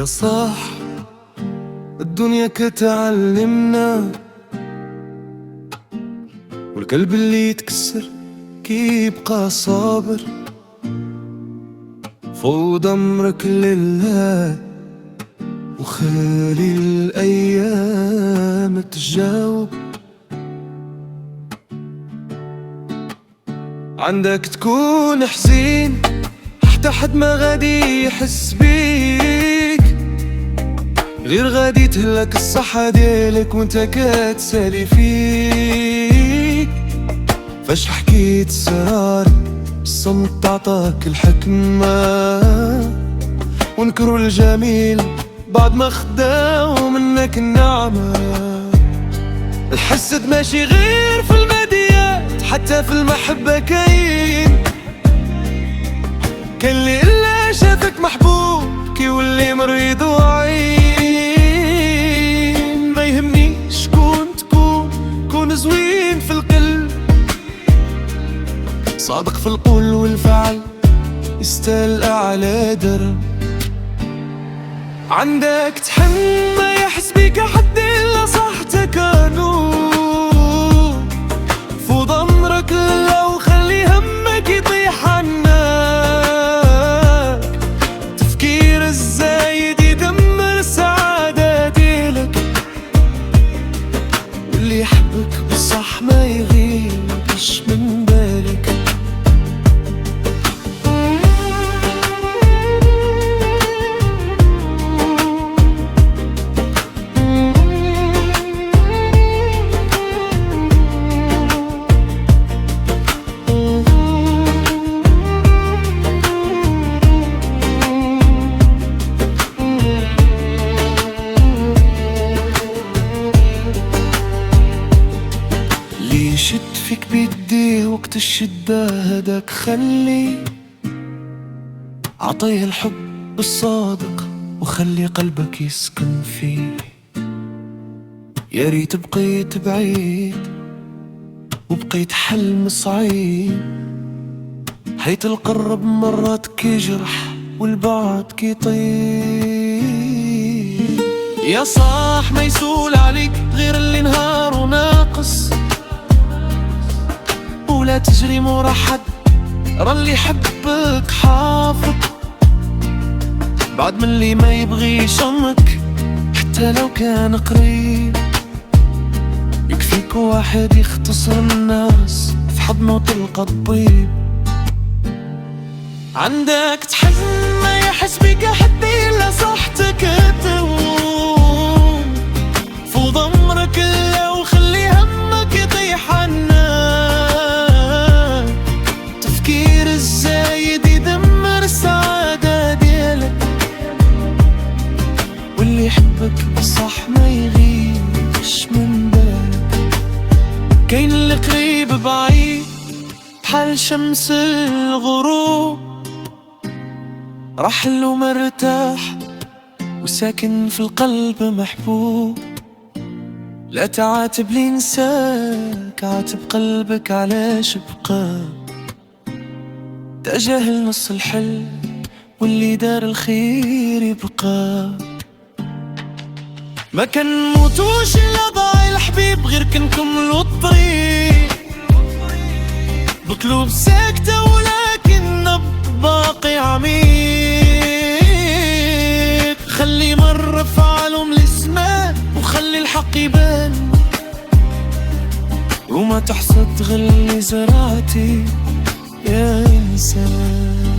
يا صاح الدنيا كتعلمنا، والقلب اللي يتكسر كيبقى صابر. فوض امرك لله وخلي الايام تجاوب. عندك تكون حزين حتى حد ما غادي يحس بيك، غير غادي تهلك الصحة ديالك وانت كتسالي فيك. فاش حكيت سرار الصمت تعطاك الحكمة، ونكروا الجميل بعد ما خداو منك النعمة. الحسد ماشي غير في الماديات، حتى في المحبة كاين اللي إلا شافك محبوب كيولي مريض وعين. ما يهمنيش شكون تكون، كون زوين في القلب، صادق في القول والفعل، يستاهل أعلى درب. عندك تحن ما يحس بيك حد إلا صحتك نور. فوض أمرك لله وخلي همك يطيح عنك. تفكير الزايد يدمر السعادة ديلك، واللي يحبك بالصح ما يغيبش من بالك. يشد فيك بيديه وقت الشدة، هداك خلي عطيه الحب الصادق وخلي قلبك يسكن فيه. يا ريت بقيت بعيد وبقيت حلم صعيب، حيت القرب مرات كيجرح والبعد كيطيب. يا صاح ما يسول عليك غير اللي نهاره ناقص، ولا تجري مورا حد راه اللي يحبك حافظ. بعد من اللي ما يبغيش امك حتى لو كان قريب، يكفيك واحد يختصر الناس في حضنه تلقى الطيب. عندك تحن ما يحس بيك حد الا صحتك تهون. فوض امرك لله وخلي همك يطيح عنك. تفكير الزايد يدمر السعادة ديالك، واللي يحبك بصح ما يغيبش من بالك. كاين اللي قريب بعيد بحال شمس الغروب، رحل ومرتاح وساكن في القلب محبوب. لا تعاتب لي نساك، عاتب قلبك علاش بقى. تجاهل نص الحل واللي دار الخير يبقى. ما كنموتوش الا ضاع الحبيب، غير كنكملو الطريق بقلوب ساكتة ولكن نبض باقي عميق. خلي مر فعلهم الاسمان وخلي الحق يبان، وما تحصد غير اللي زرعتي يا إنسان.